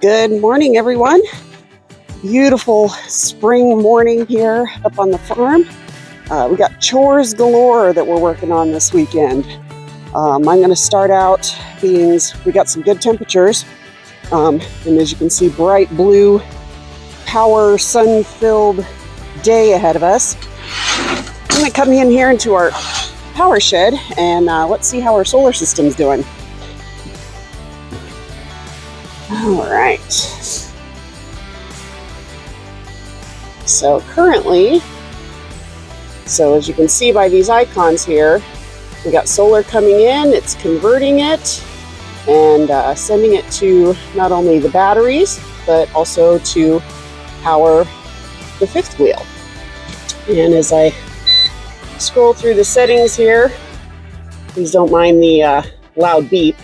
Good morning, everyone. Beautiful spring morning here up on the farm. We got chores galore that we're working on this weekend. I'm going to start out we got some good temperatures, and as you can see, bright blue, power, sun-filled day ahead of us. I'm going to come in here into our power shed and let's see how our solar system's doing. All right. So currently, as you can see by these icons here, we got solar coming in, it's converting it and sending it to not only the batteries, but also to power the fifth wheel. And as I scroll through the settings here, please don't mind the loud beep.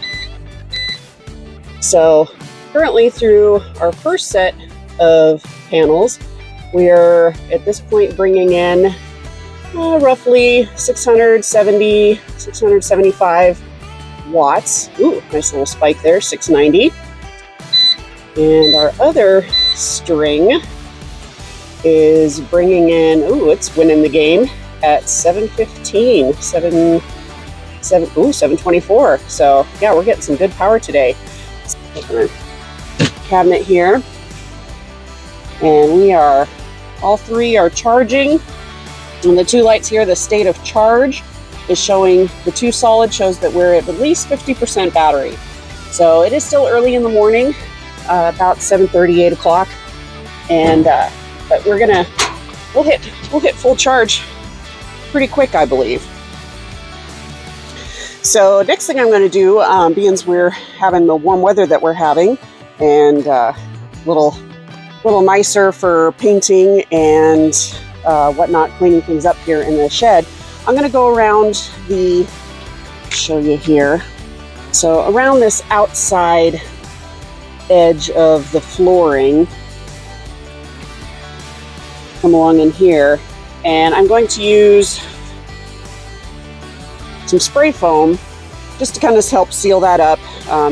So currently through our first set of panels, we are at this point bringing in roughly 675 watts. Ooh, nice little spike there, 690. And our other string is bringing in, it's winning the game at 724. So yeah, we're getting some good power today. Open our cabinet here. And all three are charging. And the two lights here, the state of charge is showing, the two solid shows that we're at least 50% battery. So it is still early in the morning, about 7:30, 8 o'clock. And, but we'll hit full charge pretty quick, I believe. So next thing I'm going to do, being we're having the warm weather that we're having, and little nicer for painting and whatnot, cleaning things up here in the shed, I'm going to go around show you here. So around this outside edge of the flooring, come along in here, and I'm going to use some spray foam just to kind of help seal that up.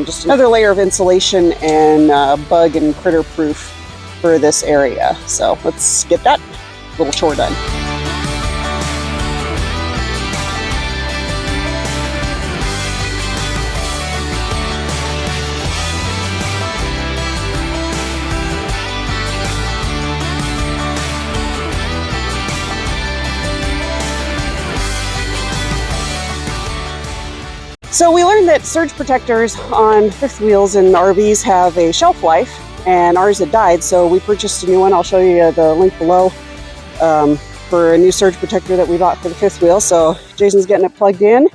Just another layer of insulation and bug and critter proof for this area. So let's get that little chore done. So we learned that surge protectors on fifth wheels and RVs have a shelf life, and ours had died, so we purchased a new one. I'll show you the link below for a new surge protector that we bought for the fifth wheel. So Jason's getting it plugged in,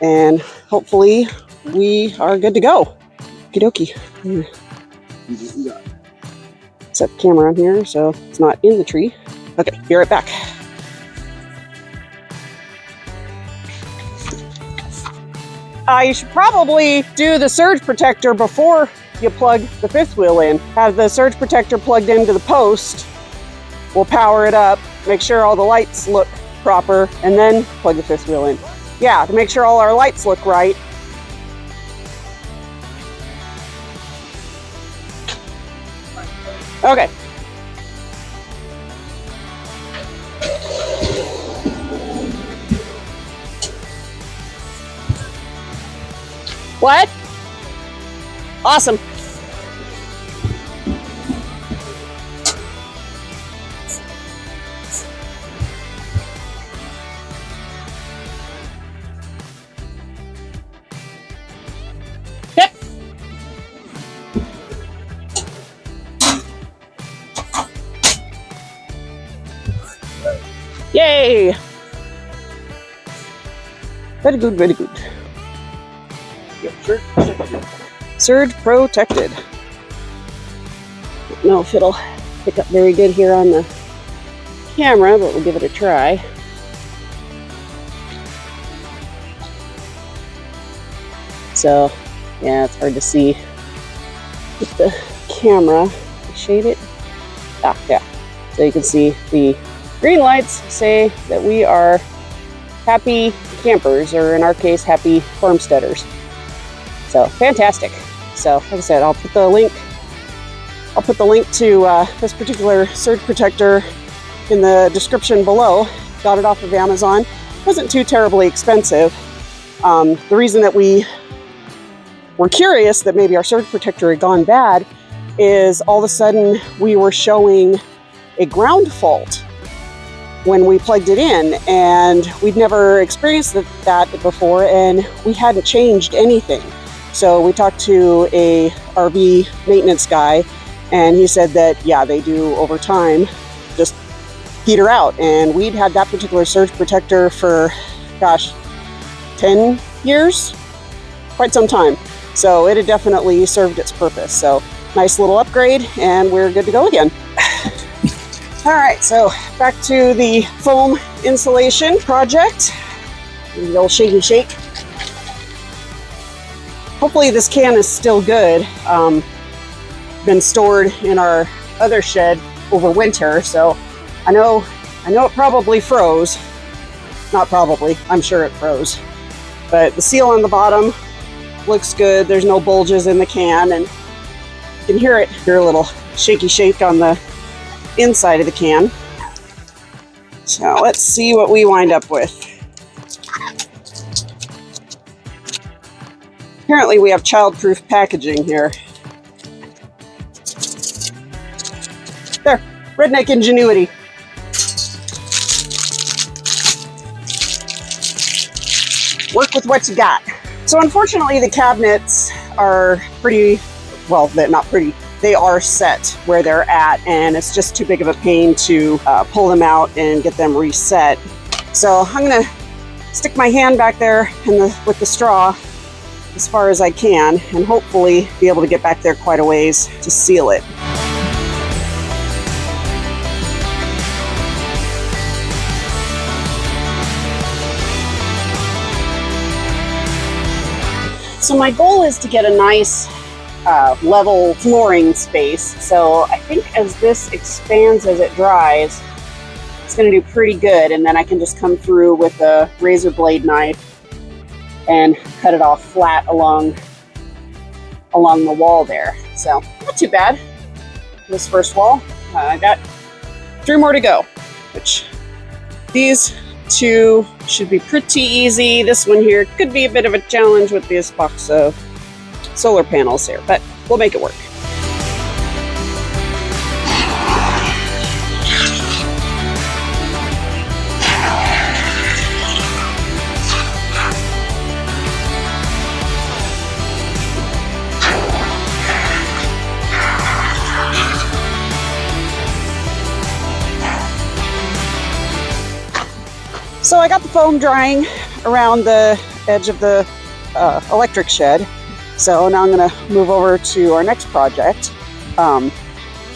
and hopefully we are good to go. Okie dokie. Set the camera on here so it's not in the tree. Okay, be right back. You should probably do the surge protector before you plug the fifth wheel in. Have the surge protector plugged into the post. We'll power it up, make sure all the lights look proper, and then plug the fifth wheel in. Yeah, to make sure all our lights look right. Okay. What? Awesome. Yep. Yay. Very good, very good. Surge protected. Don't know if it'll pick up very good here on the camera, but we'll give it a try. So, yeah, it's hard to see with the camera. Shade it. Yeah. So you can see the green lights say that we are happy campers, or in our case, happy farmsteaders. So fantastic. So like I said, I'll put the link I'll put the link to this particular surge protector in the description below. Got it off of Amazon. Wasn't too terribly expensive. The reason that we were curious that maybe our surge protector had gone bad is all of a sudden we were showing a ground fault when we plugged it in, and we'd never experienced that before, and we hadn't changed anything. So we talked to a RV maintenance guy, and he said that, yeah, they do over time just peter out. And we'd had that particular surge protector for, gosh, 10 years? Quite some time. So it had definitely served its purpose. So nice little upgrade, and we're good to go again. All right, so back to the foam insulation project. The old shaky shake. Hopefully this can is still good. Been stored in our other shed over winter, so I know it probably froze. Not probably, I'm sure it froze. But the seal on the bottom looks good. There's no bulges in the can, and you can hear a little shaky shake on the inside of the can. So let's see what we wind up with. Apparently we have child-proof packaging here. There, redneck ingenuity. Work with what you got. So unfortunately the cabinets are pretty, well, they're not pretty, they are set where they're at, and it's just too big of a pain to pull them out and get them reset. So I'm gonna stick my hand back there with the straw as far as I can, and hopefully be able to get back there quite a ways to seal it. So my goal is to get a nice level flooring space. So I think as this expands as it dries, it's going to do pretty good. And then I can just come through with a razor blade knife and cut it off flat along the wall there. So not too bad. This first wall, I got 3 more to go, which these 2 should be pretty easy. This one here could be a bit of a challenge with this box of solar panels here, but we'll make it work. So I got the foam drying around the edge of the electric shed. So now I'm going to move over to our next project.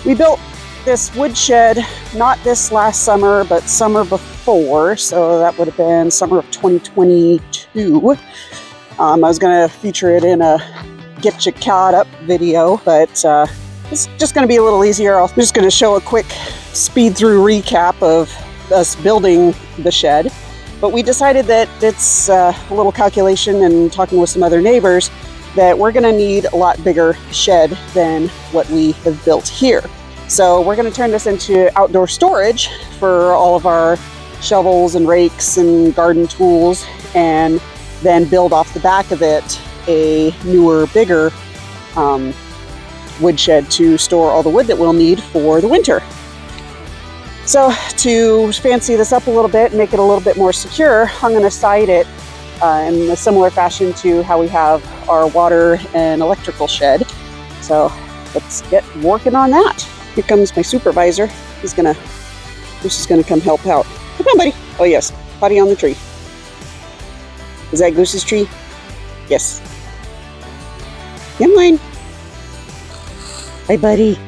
We built this woodshed not this last summer, but summer before. So that would have been summer of 2022. I was going to feature it in a Get You Caught Up video, but it's just going to be a little easier. I'm just going to show a quick speed through recap of us building the shed. But we decided that it's a little calculation and talking with some other neighbors that we're going to need a lot bigger shed than what we have built here. So we're going to turn this into outdoor storage for all of our shovels and rakes and garden tools, and then build off the back of it a newer, bigger woodshed to store all the wood that we'll need for the winter. So to fancy this up a little bit and make it a little bit more secure, I'm going to side it in a similar fashion to how we have our water and electrical shed. So let's get working on that. Here comes my supervisor. Goose is gonna come help out. Come on, buddy. Oh yes, potty on the tree. Is that Goose's tree? Yes. Come on. Hi, buddy.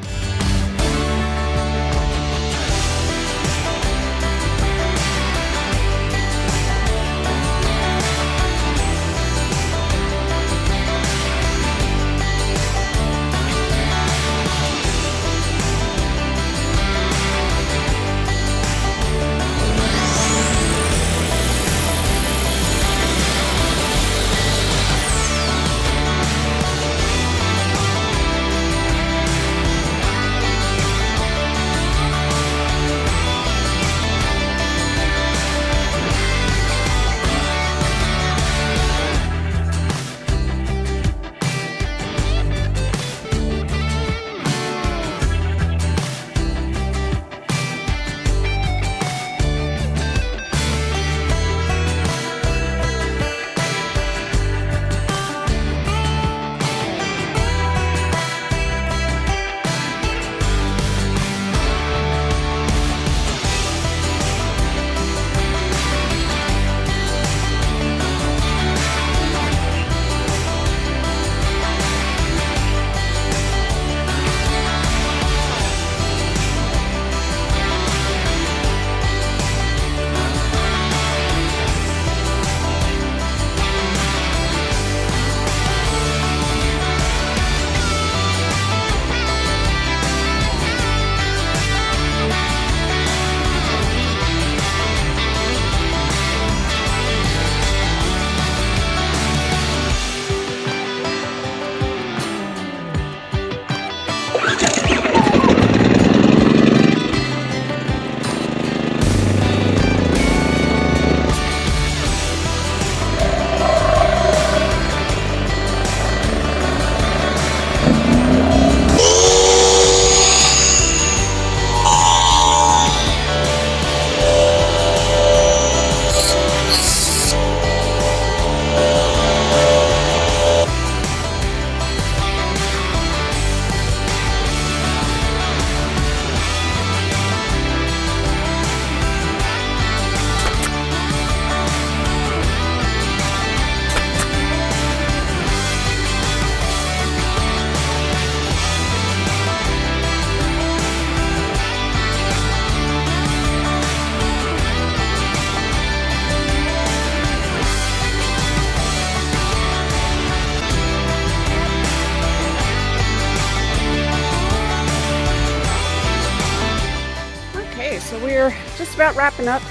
about wrapping up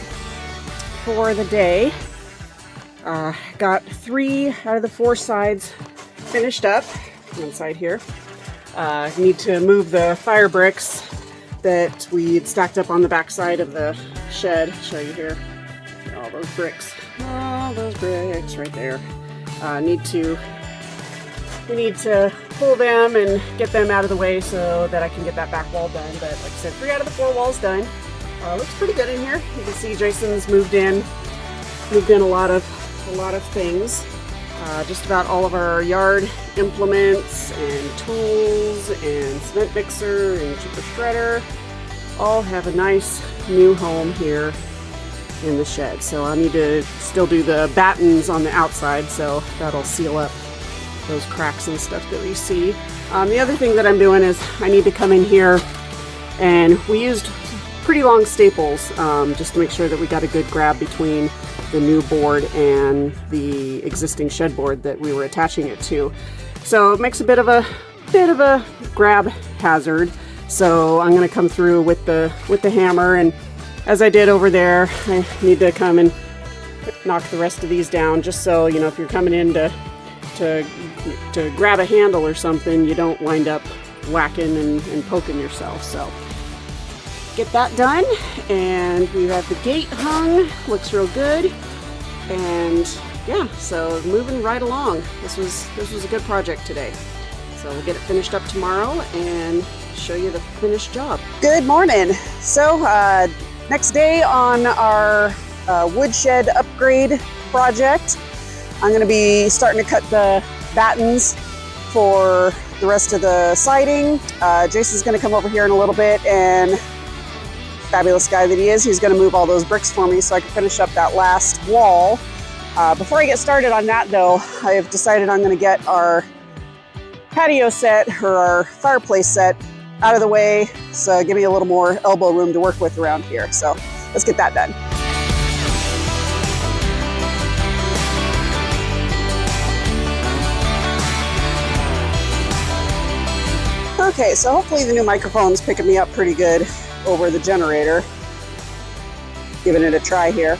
for the day. Got 3 out of the 4 sides finished up. One side here. Need to move the fire bricks that we had stacked up on the back side of the shed. Show you here. All those bricks right there. We need to pull them and get them out of the way so that I can get that back wall done. But like I said, 3 out of the 4 walls done. Looks pretty good in here. You can see Jason's moved in a lot of things. Just about all of our yard implements and tools and cement mixer and chipper shredder all have a nice new home here in the shed. So I need to still do the battens on the outside, so that'll seal up those cracks and stuff that we see. The other thing that I'm doing is I need to come in here, and we used pretty long staples just to make sure that we got a good grab between the new board and the existing shed board that we were attaching it to. So it makes a bit of a grab hazard. So I'm going to come through with the hammer, and as I did over there, I need to come and knock the rest of these down, just so you know, if you're coming in to grab a handle or something, you don't wind up whacking and poking yourself. So get that done, and we have the gate hung. Looks real good, and yeah, so moving right along. This was a good project today. So we'll get it finished up tomorrow and show you the finished job. Good morning. So next day on our woodshed upgrade project. I'm going to be starting to cut the battens for the rest of the siding. Jason's going to come over here in a little bit, and fabulous guy that he is, he's going to move all those bricks for me so I can finish up that last wall. Before I get started on that though, I have decided I'm going to get our patio set, or our fireplace set, out of the way, so give me a little more elbow room to work with around here. So let's get that done. Okay, so hopefully the new microphone's picking me up pretty good over the generator. Giving it a try here.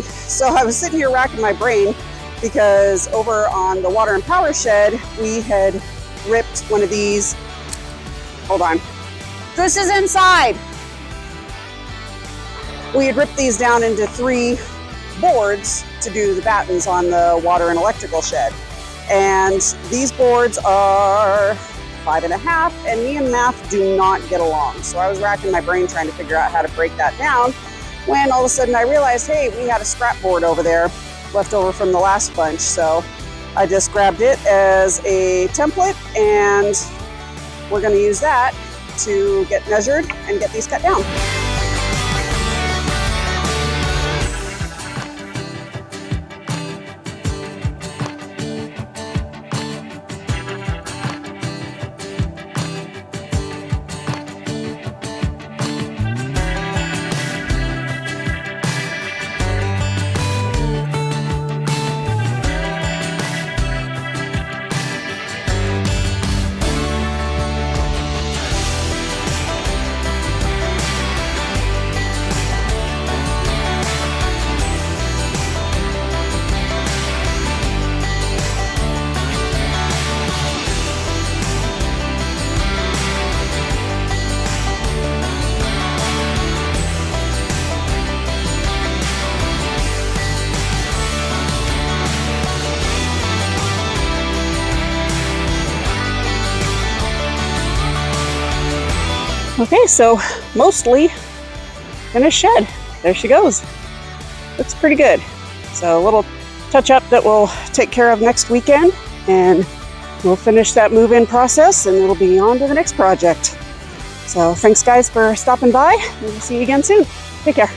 So I was sitting here racking my brain because over on the water and power shed, we had ripped one of these. Hold on. This is inside. We had ripped these down into 3 boards to do the battens on the water and electrical shed. And these boards are 5.5, and me and math do not get along. So I was racking my brain trying to figure out how to break that down, when all of a sudden I realized, hey, we had a scrap board over there left over from the last bunch. So I just grabbed it as a template, and we're going to use that to get measured and get these cut down. Okay, so mostly finished shed. There she goes. Looks pretty good. So a little touch up that we'll take care of next weekend, and we'll finish that move-in process, and it'll be on to the next project. So thanks guys for stopping by, and we'll see you again soon. Take care.